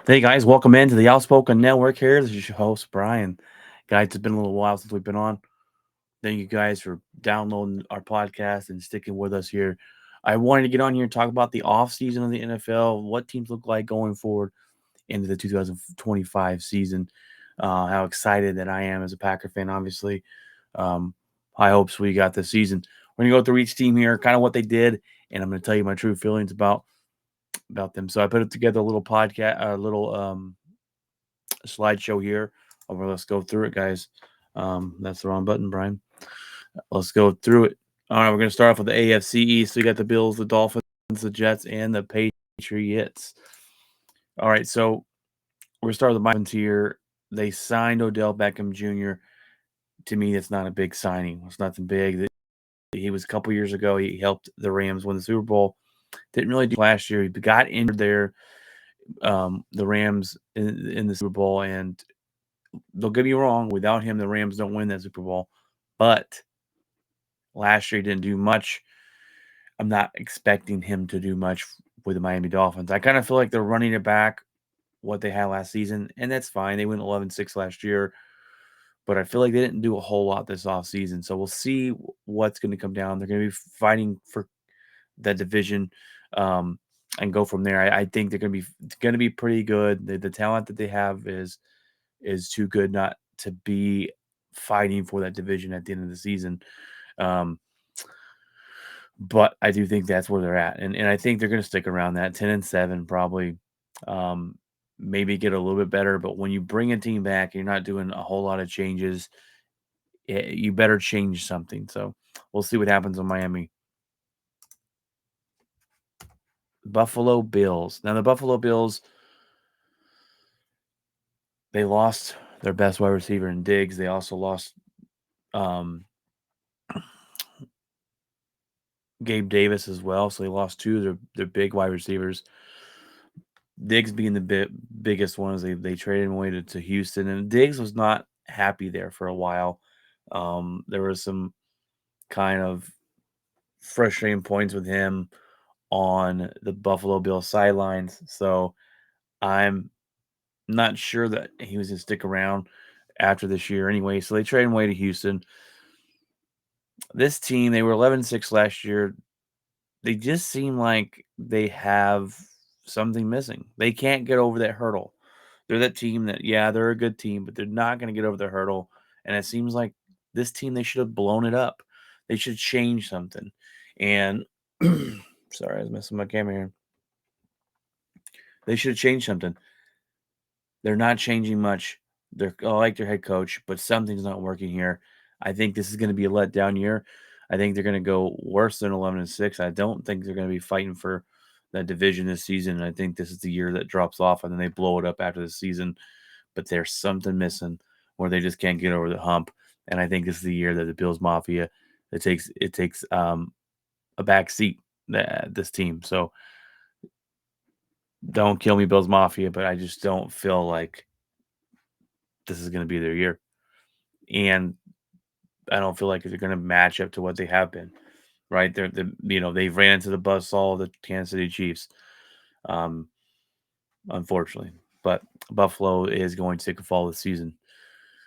Hey guys, welcome into the Outspoken Network here. This is your host, Brian. Guys, it's been a little while since we've been on. Thank you guys for downloading our podcast and sticking with us here. I wanted to get on here and talk about the offseason of the NFL, what teams look like going forward into the 2025 season. How excited that I am as a Packer fan, obviously. High hopes we got this season. We're going to go through each team here, kind of what they did, and I'm going to tell you my true feelings about them. So I put it together a little podcast, a little slideshow here. Let's go through it, guys. That's the wrong button, Brian. Let's go through it. All right, we're going to start off with the AFC East. So you got the Bills, the Dolphins, the Jets, and the Patriots. All right, so we're starting with the Dolphins here. They signed Odell Beckham Jr. To me, that's not a big signing. It's nothing big. He was a couple years ago. He helped the Rams win the Super Bowl. Didn't really do last year. He got injured there. The Rams in the Super Bowl, and don't get me wrong, without him, the Rams don't win that Super Bowl. But last year, he didn't do much. I'm not expecting him to do much with the Miami Dolphins. I kind of feel like they're running it back what they had last season, and that's fine. They went 11-6 last year, but I feel like they didn't do a whole lot this offseason. So we'll see what's going to come down. They're going to be fighting for that division and go from there. I think they're going to be pretty good. The talent that they have is too good not to be fighting for that division at the end of the season. Um, but I do think that's where they're at, and I think they're going to stick around that 10-7 probably. Um, Maybe get a little bit better, but when you bring a team back, you're not doing a whole lot of changes. You better change something. So we'll see what happens in Miami. Buffalo Bills. Now the Buffalo Bills, they lost their best wide receiver in Diggs. They also lost um, Gabe Davis as well. So they lost two of their big wide receivers. Diggs being the biggest one is they traded him away to Houston, and Diggs was not happy there for a while. There was some kind of frustrating points with him on the Buffalo Bills sidelines. So I'm not sure that he was going to stick around after this year anyway. So they traded him away to Houston. This team, they were 11-6 last year. They just seem like they have something missing. They can't get over that hurdle. They're that team that, yeah, they're a good team, but they're not going to get over the hurdle. And it seems like this team, they should have blown it up. They should change something. And sorry, I was messing my camera here. They should have changed something. They're not changing much. I like their head coach, but something's not working here. I think this is going to be a letdown year. I think they're going to go worse than 11-6. I don't think they're going to be fighting for that division this season. I think this is the year that drops off, and then they blow it up after the season. But there's something missing where they just can't get over the hump. And I think this is the year that the Bills Mafia it takes a back seat this team. So don't kill me, Bills Mafia, but I just don't feel like this is going to be their year. And I don't feel like they're going to match up to what they have been, right? They've ran into the buzzsaw of the Kansas City Chiefs, um, unfortunately. But Buffalo is going to take a fall this season.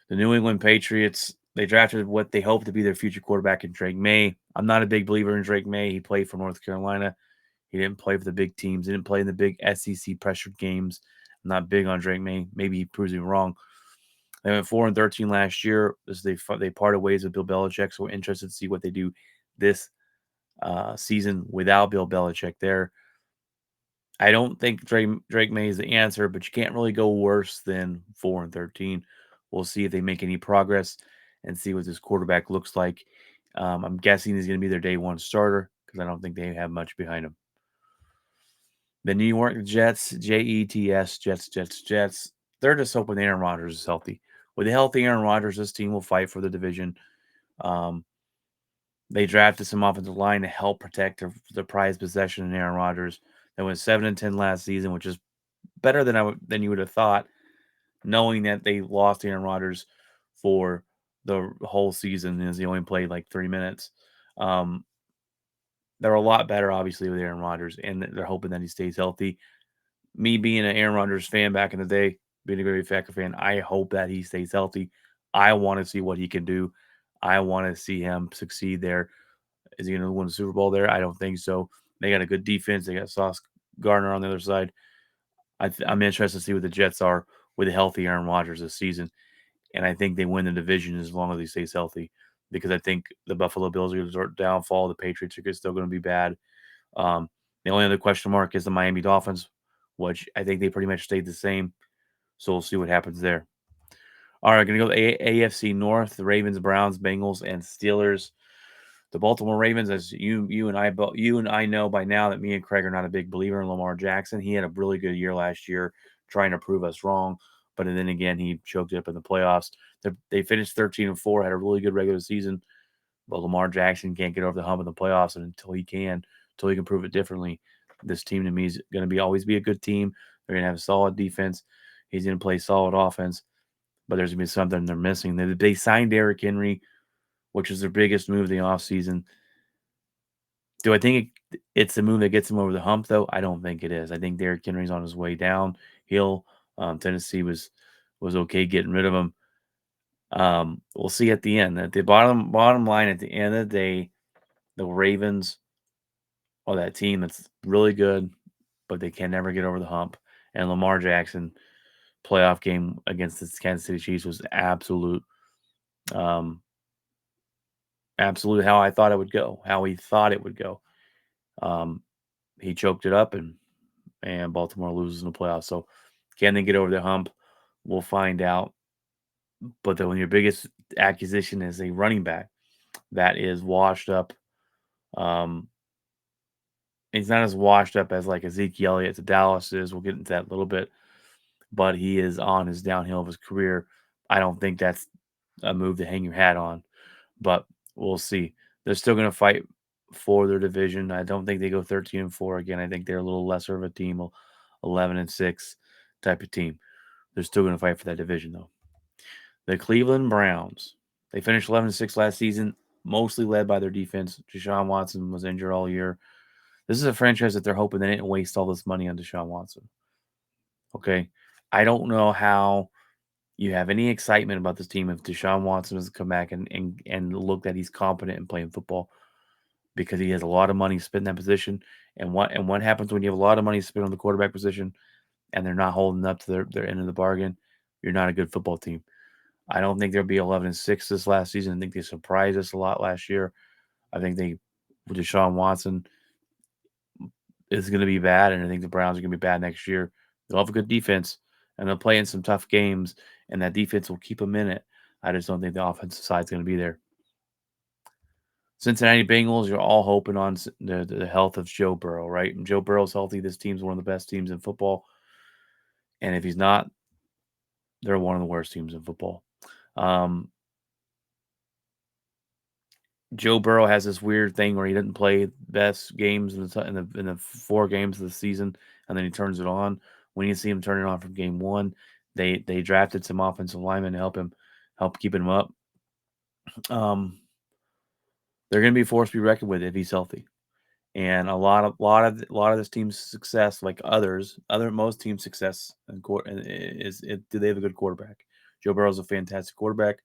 The New England Patriots, they drafted what they hope to be their future quarterback in Drake May. I'm not a big believer in Drake May. He played for North Carolina. He didn't play for the big teams. He didn't play in the big SEC pressured games. I'm not big on Drake May. Maybe he proves me wrong. They went 4-13 last year. They parted ways with Bill Belichick, so we're interested to see what they do this season without Bill Belichick there. I don't think Drake May is the answer, but you can't really go worse than 4-13. We'll see if they make any progress and see what this quarterback looks like. I'm guessing he's going to be their day one starter because I don't think they have much behind him. The New York Jets, Jets, Jets. They're just hoping Aaron Rodgers is healthy. With a healthy Aaron Rodgers, this team will fight for the division. Um, they drafted some offensive line to help protect their prized possession in Aaron Rodgers. They went 7-10 last season, which is better than you would have thought, knowing that they lost Aaron Rodgers for the whole season as he only played like 3 minutes. Um, they're a lot better, obviously, with Aaron Rodgers, and they're hoping that he stays healthy. Me being an Aaron Rodgers fan back in the day, being a Green Bay Packer fan, I hope that he stays healthy. I want to see what he can do. I want to see him succeed there. Is he going to win the Super Bowl there? I don't think so. They got a good defense. They got Sauce Gardner on the other side. I'm interested to see what the Jets are with a healthy Aaron Rodgers this season, and I think they win the division as long as he stays healthy. Because I think the Buffalo Bills are going to start downfall. The Patriots are still going to be bad. Um, the only other question mark is the Miami Dolphins, which I think they pretty much stayed the same. So we'll see what happens there. All right, going to go to AFC North: the Ravens, Browns, Bengals, and Steelers. The Baltimore Ravens, as you and I know by now that me and Craig are not a big believer in Lamar Jackson. He had a really good year last year, trying to prove us wrong. But then again, he choked it up in the playoffs. They finished 13-4, had a really good regular season. But Lamar Jackson can't get over the hump in the playoffs, and until he can prove it differently. This team to me is going to be always be a good team. They're going to have a solid defense. He's going to play solid offense, but there's going to be something they're missing. They signed Derrick Henry, which is their biggest move of the offseason. Do I think it's the move that gets him over the hump, though? I don't think it is. I think Derrick Henry's on his way downhill. Tennessee was okay getting rid of him. We'll see at the end. At the bottom line, at the end of the day, the Ravens are that team that's really good, but they can never get over the hump. And Lamar Jackson playoff game against the Kansas City Chiefs was um, absolute how I thought it would go, how he thought it would go. Um, he choked it up, and Baltimore loses in the playoffs. So can they get over the hump? We'll find out. But then when your biggest acquisition is a running back that is washed up, um, he's not as washed up as like Ezekiel Elliott to Dallas is. We'll get into that a little bit, but he is on his downhill of his career. I don't think that's a move to hang your hat on, but we'll see. They're still going to fight for their division. I don't think they go 13-4 again. I think they're a little lesser of a team, 11-6 type of team. They're still going to fight for that division though. The Cleveland Browns. They finished 11-6 last season, mostly led by their defense. Deshaun Watson was injured all year. This is a franchise that they're hoping they didn't waste all this money on Deshaun Watson. Okay. I don't know how you have any excitement about this team if Deshaun Watson doesn't come back and look that he's competent in playing football because he has a lot of money spent in that position. And what happens when you have a lot of money spent on the quarterback position and they're not holding up to their end of the bargain? You're not a good football team. I don't think they'll be 11-6 this last season. I think they surprised us a lot last year. I think with Deshaun Watson, is going to be bad, and I think the Browns are going to be bad next year. They'll have a good defense, and they'll play in some tough games, and that defense will keep them in it. I just don't think the offensive side is going to be there. Cincinnati Bengals, you're all hoping on the health of Joe Burrow, right? And Joe Burrow's healthy. This team's one of the best teams in football, and if he's not, they're one of the worst teams in football. Um, Joe Burrow has this weird thing where he didn't play best games in the 4 games of the season, and then he turns it on. When you see him turn it on from game one, they drafted some offensive linemen to help keep him up. Um, they're going to be a force to be reckoned with if he's healthy. And a lot of this team's success, like most teams' success, do they have a good quarterback? Joe Burrow's a fantastic quarterback.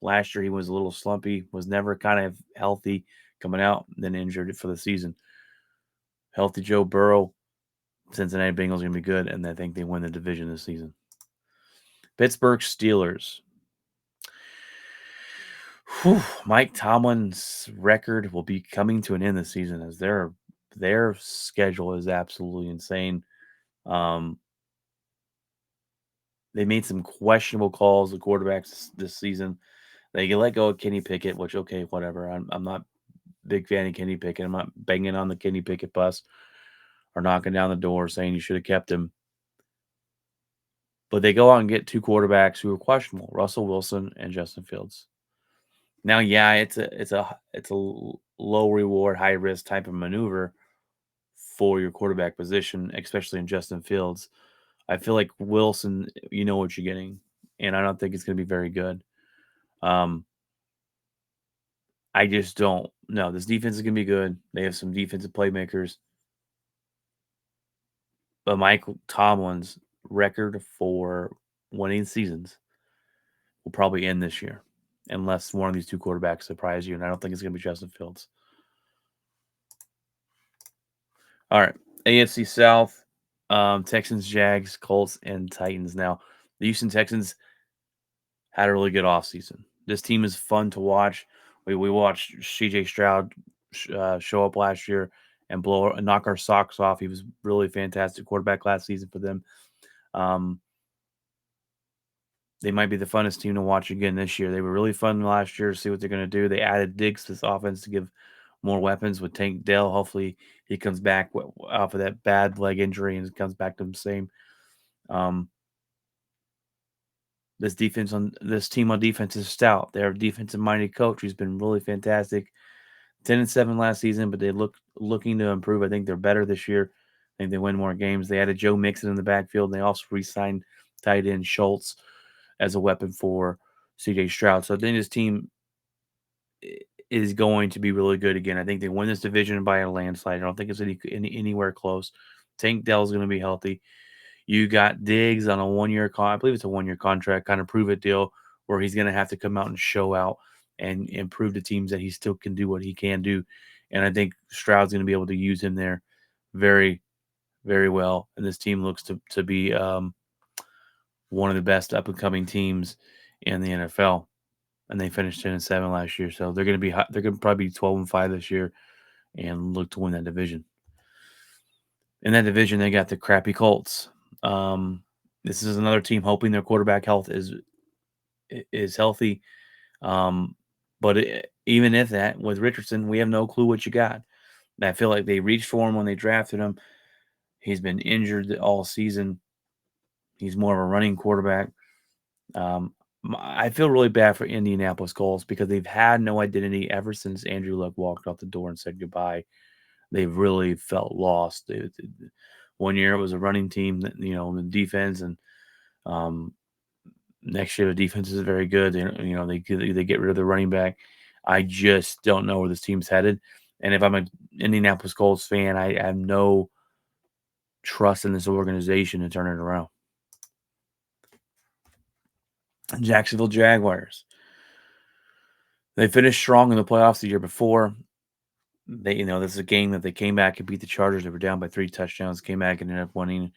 Last year he was a little slumpy, was never kind of healthy coming out, then injured for the season. Healthy Joe Burrow, Cincinnati Bengals are going to be good, and I think they win the division this season. Pittsburgh Steelers. Whew, Mike Tomlin's record will be coming to an end this season as their schedule is absolutely insane. Um, they made some questionable calls, the quarterbacks this season. They let go of Kenny Pickett, which okay, whatever. I'm not big fan of Kenny Pickett. I'm not banging on the Kenny Pickett bus or knocking down the door saying you should have kept him. But they go out and get 2 quarterbacks who are questionable: Russell Wilson and Justin Fields. Now, yeah, it's a low reward, high risk type of maneuver for your quarterback position, especially in Justin Fields. I feel like Wilson, you know what you're getting, and I don't think it's going to be very good. Um, I just don't know. This defense is going to be good. They have some defensive playmakers. But Michael Tomlin's record for winning seasons will probably end this year, unless one of these two quarterbacks surprise you. And I don't think it's going to be Justin Fields. All right, AFC South, Texans, Jags, Colts, and Titans. Now, the Houston Texans had a really good offseason. This team is fun to watch. We watched CJ Stroud show up last year and knock our socks off. He was really fantastic quarterback last season for them. Um, they might be the funnest team to watch again this year. They were really fun last year to see what they're going to do. They added Diggs to this offense to give more weapons with Tank Dell. Hopefully, he comes back off of that bad leg injury and comes back to the same. Um, this team on defense is stout. Their defensive minded coach who's been really fantastic. 10-7 last season, but they looking to improve. I think they're better this year. I think they win more games. They added Joe Mixon in the backfield, and they also re-signed tight end Schultz as a weapon for CJ Stroud. So I think this team is going to be really good again. I think they win this division by a landslide. I don't think it's anywhere close. Tank Dell's going to be healthy. You got Diggs on a 1 year I believe it's a 1 year contract, kind of prove it deal where he's going to have to come out and show out and prove to teams that he still can do what he can do. And I think Stroud's going to be able to use him there very, very well. And this team looks to be one of the best up and coming teams in the NFL. And they finished 10-7 last year, so they're going to be hot. They're going to probably be 12-5 this year and look to win that division. In that division, they got the crappy Colts. This is another team hoping their quarterback health is healthy. But even if that with Richardson, we have no clue what you got. I feel like they reached for him when they drafted him. He's been injured all season. He's more of a running quarterback. I feel really bad for Indianapolis Colts because they've had no identity ever since Andrew Luck walked out the door and said goodbye. They've really felt lost. 1 year it was a running team, that the defense, and um, next year the defense is very good. They get rid of the running back. I just don't know where this team's headed. And if I'm an Indianapolis Colts fan, I have no trust in this organization to turn it around. Jacksonville Jaguars. They finished strong in the playoffs the year before. This is a game that they came back and beat the Chargers. They were down by 3 touchdowns, came back and ended up winning.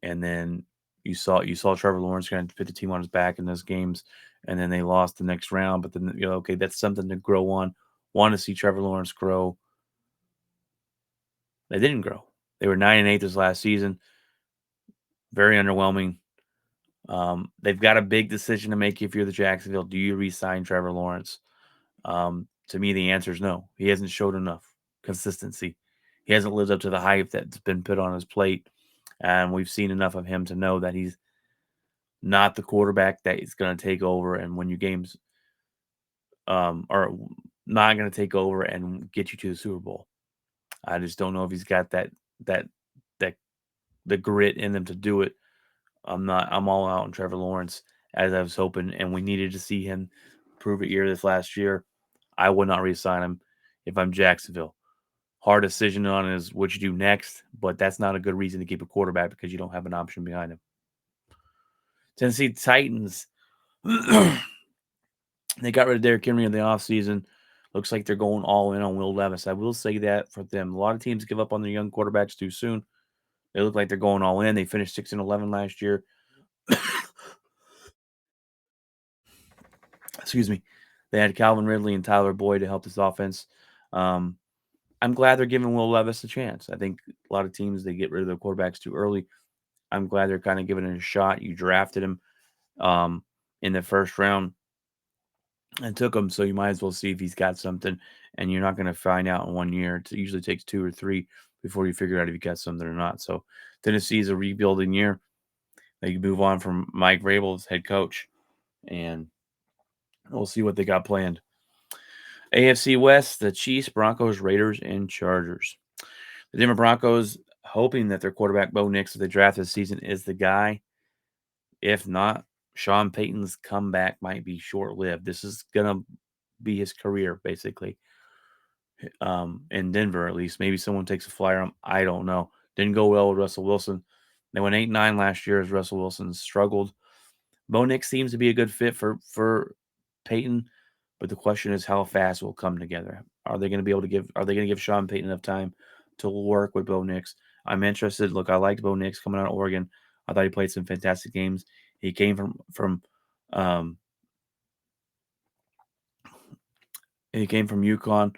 And then you saw Trevor Lawrence kind of put the team on his back in those games, and then they lost the next round. But then okay, that's something to grow on. Want to see Trevor Lawrence grow. They didn't grow. They were 9-8 this last season. Very underwhelming. They've got a big decision to make if you're the Jacksonville. Do you re-sign Trevor Lawrence? To me, the answer is no. He hasn't showed enough consistency. He hasn't lived up to the hype that's been put on his plate. And we've seen enough of him to know that he's not the quarterback that is going to take over and win you games, or not going to take over and get you to the Super Bowl. I just don't know if he's got that that the grit in them to do it. I'm all out on Trevor Lawrence as I was hoping, and we needed to see him prove it this last year. I would not re-sign him if I'm Jacksonville. Hard decision on is what you do next, but that's not a good reason to keep a quarterback because you don't have an option behind him. Tennessee Titans. They got rid of Derrick Henry in the offseason. Looks like they're going all in on Will Levis. I will say that for them. A lot of teams give up on their young quarterbacks too soon. They look like they're going all in. They finished 6-11 last year. Excuse me. They had Calvin Ridley and Tyler Boyd to help this offense. I'm glad they're giving Will Levis a chance. I think a lot of teams, they get rid of their quarterbacks too early. I'm glad they're kind of giving it a shot. You drafted him in the first round and took him, so you might as well see if he's got something. And you're not going to find out in 1 year. It usually takes 2 or 3 before you figure out if you got something or not. So Tennessee is a rebuilding year. They move on from Mike Vrabel as head coach, and we'll see what they got planned. AFC West, the Chiefs, Broncos, Raiders, and Chargers. The Denver Broncos hoping that their quarterback Bo Nix, if they draft this season, is the guy. If not, Sean Payton's comeback might be short-lived. This is gonna be his career, basically. In Denver, at least. Maybe someone takes a flyer on him. I don't know. Didn't go well with Russell Wilson. They went 8-9 last year as Russell Wilson struggled. Bo Nix seems to be a good fit for Peyton, but the question is how fast will come together. Are they going to be able to give? Are they going to give Sean Payton enough time to work with Bo Nix? I'm interested. Look, I liked Bo Nix coming out of Oregon. I thought he played some fantastic games. He came um, from UConn,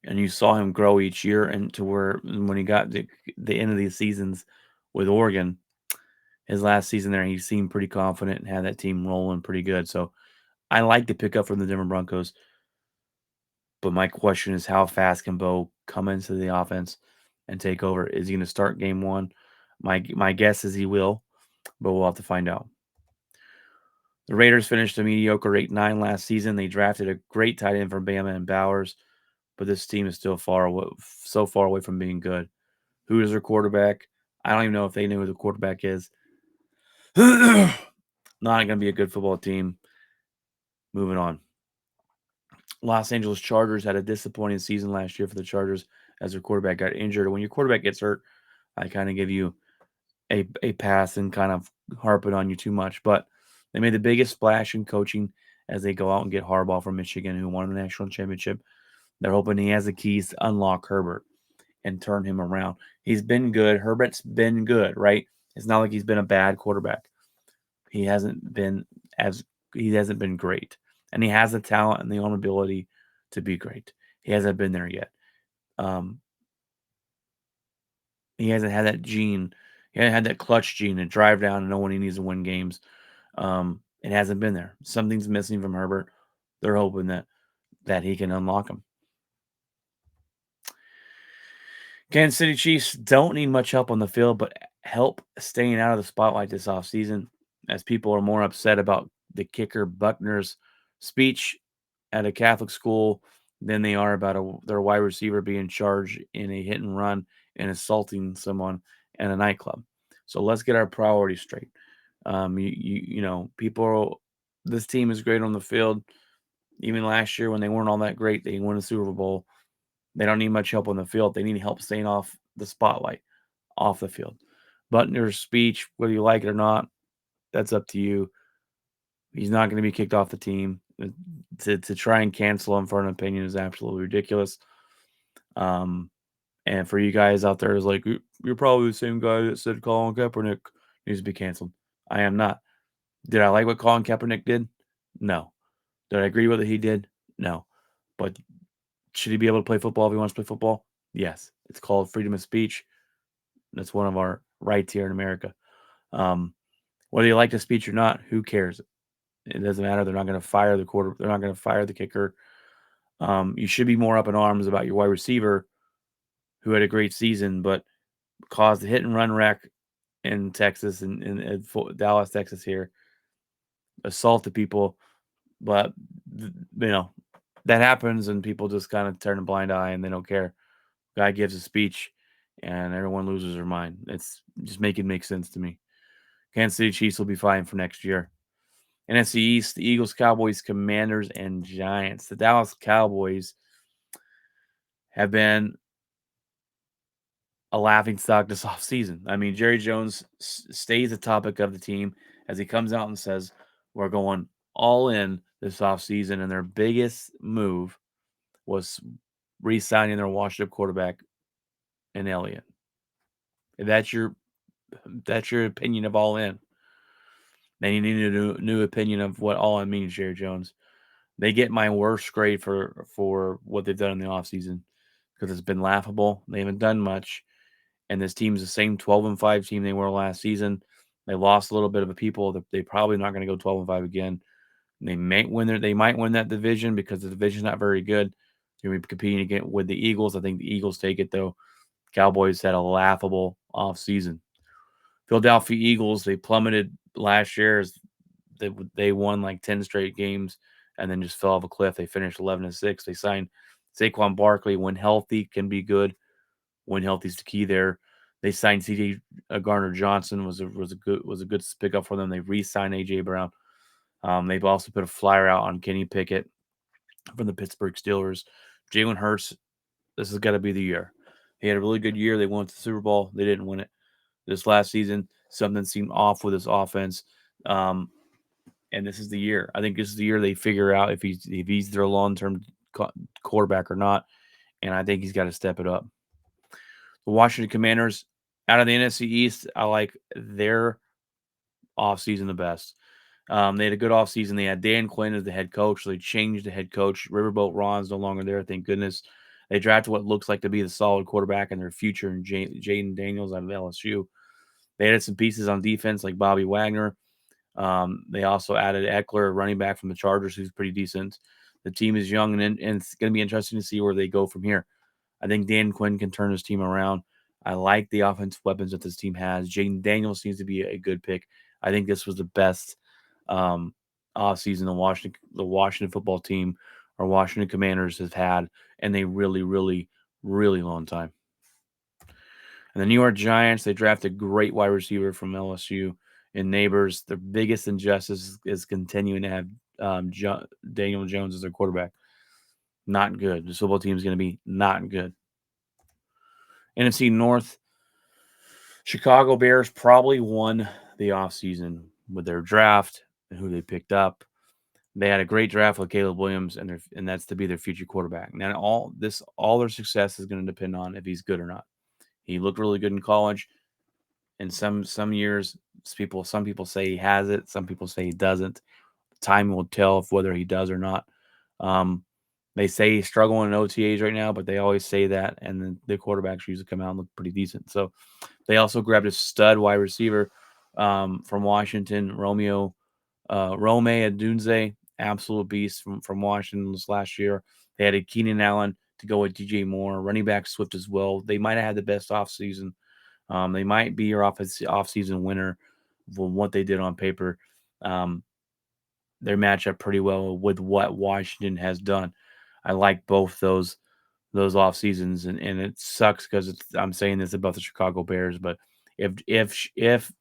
and you saw him grow each year, and to where when he got the end of these seasons with Oregon, his last season there, he seemed pretty confident and had that team rolling pretty good. So I like the pickup from the Denver Broncos. But my question is, how fast can Bo come into the offense and take over? Is he going to start game one? My guess is he will, but we'll have to find out. The Raiders finished a mediocre 8-9 last season. They drafted a great tight end from Bama and Bowers, but this team is still so far away from being good. Who is their quarterback? I don't even know if they know who the quarterback is. Not going to be a good football team. Moving on. Los Angeles Chargers had a disappointing season last year for the Chargers as their quarterback got injured. When your quarterback gets hurt, I kind of give you a pass and kind of harp it on you too much. But they made the biggest splash in coaching as they go out and get Harbaugh from Michigan, who won the national championship. They're hoping he has the keys to unlock Herbert and turn him around. He's been good. Herbert's been good, right? It's not like he's been a bad quarterback. He hasn't been great. And he has the talent and the own ability to be great. He hasn't been there yet. Um, he hasn't had that gene. He hasn't had that clutch gene to drive down and know when he needs to win games. It hasn't been there. Something's missing from Herbert. They're hoping that he can unlock him. Kansas City Chiefs don't need much help on the field, but help staying out of the spotlight this offseason as people are more upset about the kicker Buckner's speech at a Catholic school than they are about their wide receiver being charged in a hit and run and assaulting someone in a nightclub. So let's get our priorities straight. People, this team is great on the field. Even last year when they weren't all that great, they won a Super Bowl. They don't need much help on the field. They need help staying off the spotlight, off the field. Butner's speech, whether you like it or not, that's up to you. He's not going to be kicked off the team. To try and cancel him for an opinion is absolutely ridiculous. And for you guys out there, is like, you're probably the same guy that said Colin Kaepernick needs to be canceled. I am not. Did I like what Colin Kaepernick did? No. Did I agree with what he did? No. But should he be able to play football if he wants to play football? Yes. It's called freedom of speech. That's one of our rights here in America. Whether you like the speech or not, who cares? It doesn't matter. They're not going to fire the quarter. They're not going to fire the kicker. You should be more up in arms about your wide receiver who had a great season, but caused a hit and run wreck in Texas and in Dallas, Texas here, assaulted people. But, that happens and people just kind of turn a blind eye and they don't care. Guy gives a speech and everyone loses their mind. It's just make sense to me. Kansas City Chiefs will be fine for next year. NFC East, the Eagles, Cowboys, Commanders, and Giants. The Dallas Cowboys have been a laughingstock this offseason. I mean, Jerry Jones stays the topic of the team as he comes out and says, we're going all in this offseason, and their biggest move was re-signing their washed-up quarterback in Elliott. If that's your opinion of all in, then you need a new opinion of what all in means, Jerry Jones. They get my worst grade for what they've done in the offseason because it's been laughable. They haven't done much. And this team's the same 12-5 team they were last season. They lost a little bit of a people. They're probably not going to go 12-5 again. They might win that division because the division's not very good. They're going to be competing again with the Eagles. I think the Eagles take it, though. Cowboys had a laughable offseason. Philadelphia Eagles, they plummeted last year. They won like 10 straight games and then just fell off a cliff. They finished 11-6. They signed Saquon Barkley. When healthy, can be good. When healthy is the key there. They signed C.J. Garner Johnson was a good pickup for them. They re-signed A.J. Brown. They've also put a flyer out on Kenny Pickett from the Pittsburgh Steelers. Jalen Hurts, this has got to be the year. He had a really good year. They won the Super Bowl. They didn't win it. This last season, something seemed off with his offense. Um, and this is the year. I think this is the year they figure out if he's their long term quarterback or not. And I think he's got to step it up. The Washington Commanders, out of the NFC East, I like their offseason the best. They had a good offseason. They had Dan Quinn as the head coach. So they changed the head coach. Riverboat Ron's no longer there, thank goodness. They drafted what looks like to be the solid quarterback in their future in Jaden Daniels out of LSU. They added some pieces on defense like Bobby Wagner. They also added Eckler, running back from the Chargers, who's pretty decent. The team is young, and it's going to be interesting to see where they go from here. I think Dan Quinn can turn his team around. I like the offensive weapons that this team has. Jaden Daniels seems to be a good pick. I think this was the best offseason the Washington football team or Washington Commanders have had in a really, really, really long time. And the New York Giants, they drafted a great wide receiver from LSU and Neighbors. The biggest injustice is continuing to have Daniel Jones as their quarterback. Not good. This football team is going to be not good. NFC North, Chicago Bears probably won the offseason with their draft and who they picked up. They had a great draft with Caleb Williams, and that's to be their future quarterback. Now, all their success is going to depend on if he's good or not. He looked really good in college. In some years, some people say he has it, some people say he doesn't. Time will tell if whether he does or not. Um, they say he's struggling in OTAs right now, but they always say that, and then the quarterbacks usually come out and look pretty decent. So they also grabbed a stud wide receiver from Washington, Rome Adunze, absolute beast from Washington this last year. They added Keenan Allen to go with DJ Moore, running back Swift as well. They might have had the best offseason. They might be your off-season winner from what they did on paper. Um, they match up pretty well with what Washington has done. I like both those off seasons, and it sucks because I'm saying this about the Chicago Bears, but if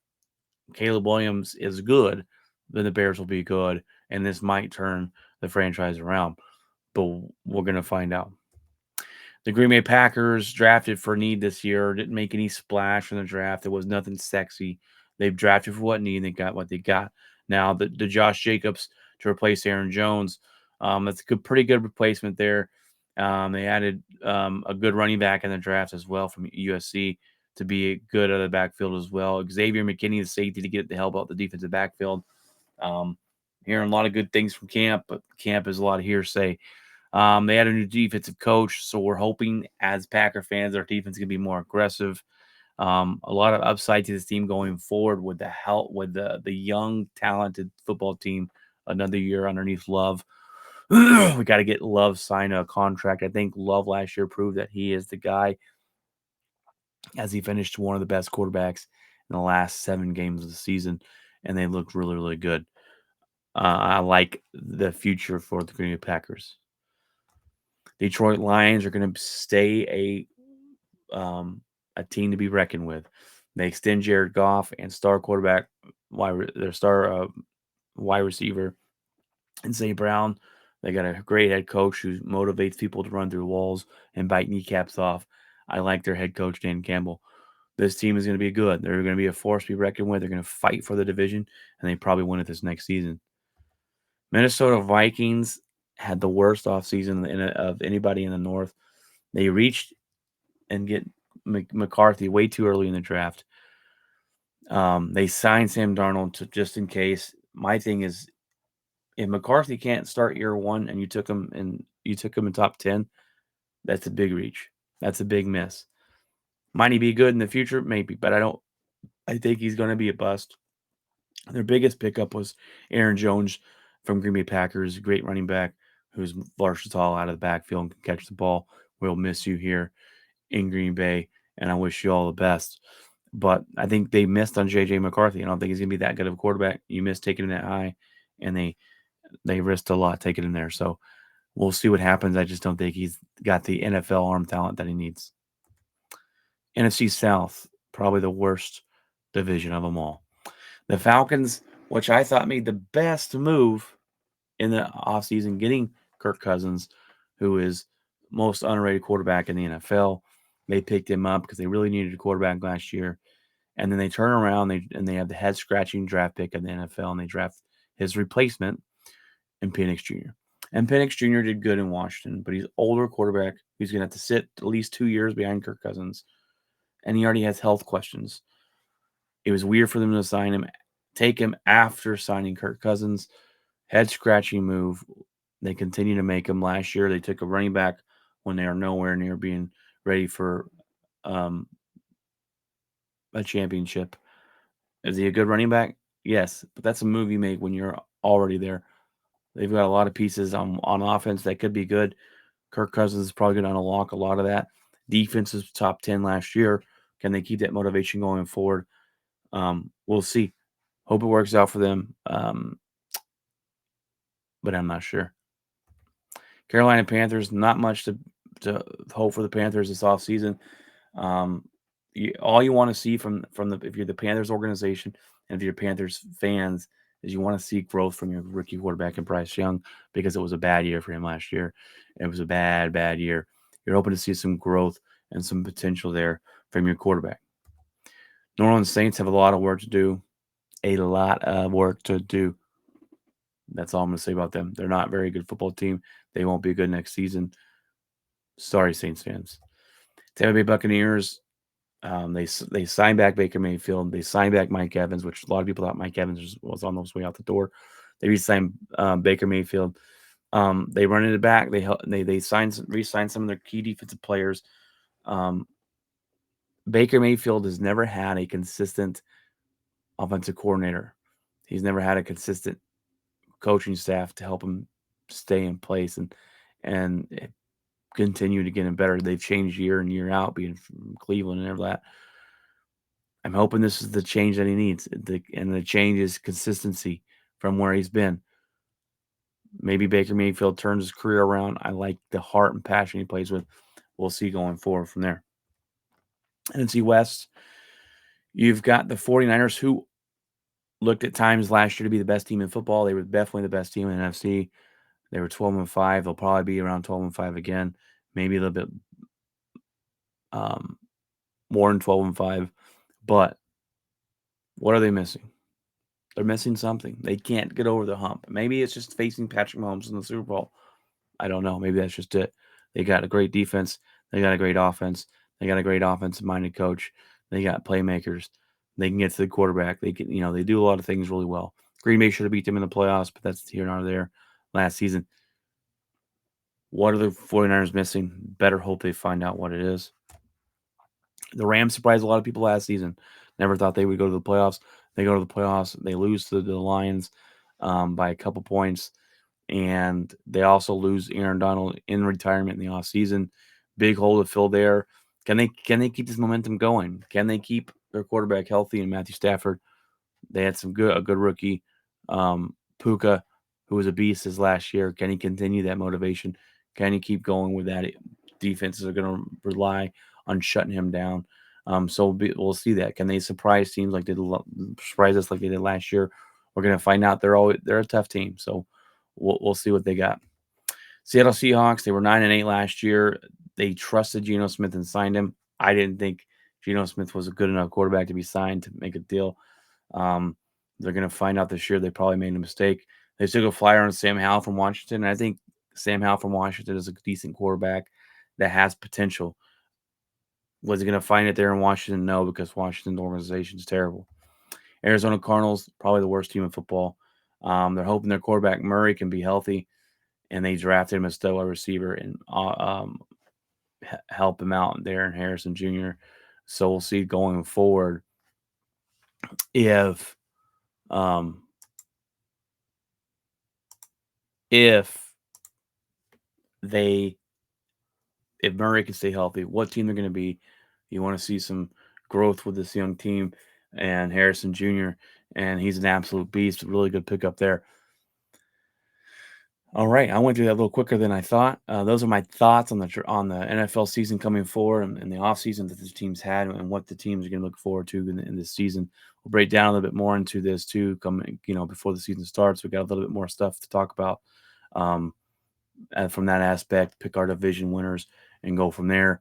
Caleb Williams is good, then the Bears will be good, and this might turn the franchise around. But we're gonna find out. The Green Bay Packers drafted for need this year. Didn't make any splash in the draft. There was nothing sexy. They've drafted for what need, and they got what they got. Now the Josh Jacobs to replace Aaron Jones. That's a pretty good replacement there. They added a good running back in the draft as well from USC to be good out of the backfield as well. Xavier McKinney, the safety, to get to help out the defensive backfield. Um, Hearing a lot of good things from camp, but camp is a lot of hearsay. They had a new defensive coach, so we're hoping as Packer fans, our defense can be more aggressive. A lot of upside to this team going forward with the help with the young, talented football team. Another year underneath Love. We got to get Love signed a contract. I think Love last year proved that he is the guy, as he finished one of the best quarterbacks in the last 7 games of the season, and they looked really, really good. I like the future for the Green Bay Packers. Detroit Lions are going to stay a team to be reckoned with. They extend Jared Goff and star quarterback, their star wide receiver, and St. Brown. They got a great head coach who motivates people to run through walls and bite kneecaps off. I like their head coach, Dan Campbell. This team is going to be good. They're going to be a force to be reckoned with. They're going to fight for the division, and they probably win it this next season. Minnesota Vikings had the worst offseason of anybody in the North. They reached and get McCarthy way too early in the draft. They signed Sam Darnold just in case. My thing is, if McCarthy can't start year one and you took him in top 10, that's a big reach. That's a big miss. Might he be good in the future? Maybe, but I think he's going to be a bust. Their biggest pickup was Aaron Jones from Green Bay Packers, great running back who's versatile out of the backfield and can catch the ball. We'll miss you here in Green Bay, and I wish you all the best. But I think they missed on J.J. McCarthy. I don't think he's going to be that good of a quarterback. You missed taking him that high, and they risked a lot taking him there. So we'll see what happens. I just don't think he's got the NFL arm talent that he needs. NFC South, probably the worst division of them all. The Falcons, which I thought made the best move in the offseason, getting Kirk Cousins, who is most underrated quarterback in the NFL. They picked him up because they really needed a quarterback last year. And then they turn around, they have the head scratching draft pick in the NFL, and they draft his replacement in Penix Jr. And Penix Jr. did good in Washington, but he's an older quarterback. He's going to have to sit at least 2 years behind Kirk Cousins, and he already has health questions. It was weird for them to take him after signing Kirk Cousins. Head scratching move. They continue to make him. Last year, they took a running back when they are nowhere near being ready for um, a championship. Is he a good running back? Yes, but that's a move you make when you're already there. They've got a lot of pieces on offense that could be good. Kirk Cousins is probably going to unlock a lot of that. Defense is top 10 last year. Can they keep that motivation going forward? We'll see. Hope it works out for them, but I'm not sure. Carolina Panthers, not much to hope for the Panthers this offseason. Um, all you want to see from the if you're the Panthers organization and if you're Panthers fans is you want to see growth from your rookie quarterback and Bryce Young because it was a bad year for him last year. It was a bad year. You're hoping to see some growth and some potential there from your quarterback. New Orleans Saints have a lot of work to do. A lot of work to do. That's all I'm going to say about them. They're not a very good football team. They won't be good next season. Sorry, Saints fans. Tampa Bay Buccaneers. They signed back Baker Mayfield. They signed back Mike Evans, which a lot of people thought Mike Evans was on his way out the door. They re-signed Baker Mayfield. They run it back. They re-signed some of their key defensive players. Baker Mayfield has never had a consistent offensive coordinator. He's never had a consistent coaching staff to help him stay in place and continue to get him better. They've changed year in year out, being from Cleveland and all that. I'm hoping this is the change that he needs, and the change is consistency from where he's been. Maybe Baker Mayfield turns his career around. I like the heart and passion he plays with. We'll see going forward from there. NFC West, you've got the 49ers, who looked at times last year to be the best team in football. They were definitely the best team in the NFC. They were 12-5. They'll probably be around 12-5 again, maybe a little bit more than 12-5. But what are they missing? They're missing something. They can't get over the hump. Maybe it's just facing Patrick Mahomes in the Super Bowl. I don't know. Maybe that's just it. They got a great defense. They got a great offense. They got a great offensive-minded coach. They got playmakers. They can get to the quarterback. They can, they do a lot of things really well. Green Bay should have beat them in the playoffs, but that's here nor there last season. What are the 49ers missing? Better hope they find out what it is. The Rams surprised a lot of people last season. Never thought they would go to the playoffs. They go to the playoffs. They lose to the Lions by a couple points. And they also lose Aaron Donald in retirement in the offseason. Big hole to fill there. Can they keep this momentum going? Can they keep their quarterback healthy and Matthew Stafford? They had a good rookie, Puka, who was a beast his last year. Can he continue that motivation? Can he keep going with that? Defenses are going to rely on shutting him down. So we'll see that. Can they surprise teams like they surprise us like they did last year? We're going to find out. They're a tough team. So we'll see what they got. Seattle Seahawks, they were 9-8 last year. They trusted Geno Smith and signed him. I didn't think Geno Smith was a good enough quarterback to be signed to make a deal. They're going to find out this year they probably made a mistake. They took a flyer on Sam Howell from Washington. And I think Sam Howell from Washington is a decent quarterback that has potential. Was he going to find it there in Washington? No, because Washington's organization is terrible. Arizona Cardinals, probably the worst team in football. They're hoping their quarterback Murray can be healthy, and they drafted him as stellar receiver and help him out there in Harrison Jr. So we'll see going forward if they if Murray can stay healthy, what team they're going to be. You want to see some growth with this young team and Harrison Jr., and he's an absolute beast. Really good pickup there. All right, I went through that a little quicker than I thought. Those are my thoughts on the NFL season coming forward and the offseason that the teams had and what the teams are going to look forward to in this season. We'll break down a little bit more into this too. Coming, before the season starts, we got a little bit more stuff to talk about from that aspect. Pick our division winners and go from there.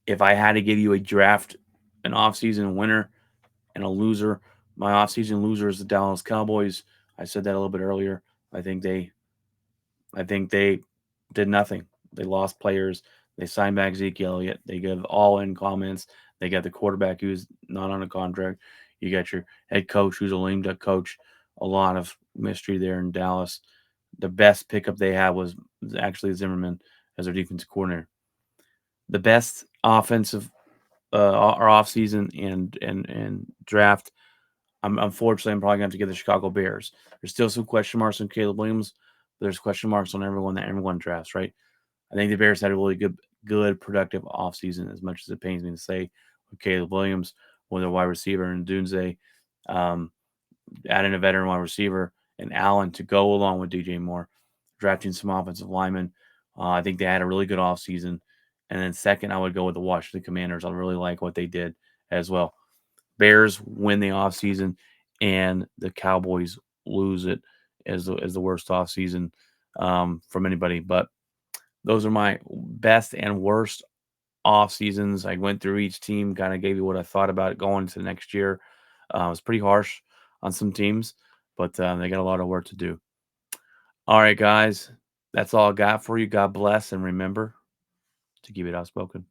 If I had to give you a draft an offseason winner and a loser. My offseason loser is the Dallas Cowboys. I said that a little bit earlier. I think they I think they did nothing. They lost players. They signed back Zeke Elliott. They give all in comments. They got the quarterback who's not on a contract. You got your head coach who's a lame duck coach. A lot of mystery there in Dallas. The best pickup they had was actually Zimmerman as their defensive coordinator. The best offensive or offseason and draft. Unfortunately, I'm probably going to have to give the Chicago Bears. There's still some question marks on Caleb Williams. But there's question marks on everyone that everyone drafts, right? I think the Bears had a really good, productive offseason, as much as it pains me to say, with Caleb Williams, with a wide receiver and Dunze, um, adding a veteran wide receiver and Allen to go along with DJ Moore, drafting some offensive linemen. I think they had a really good offseason. And then second, I would go with the Washington Commanders. I really like what they did as well. Bears win the offseason, and the Cowboys lose it as the worst offseason from anybody. But those are my best and worst off seasons. I went through each team, kind of gave you what I thought about it going into the next year. It was pretty harsh on some teams, but they got a lot of work to do. All right, guys, that's all I got for you. God bless, and remember to keep it outspoken.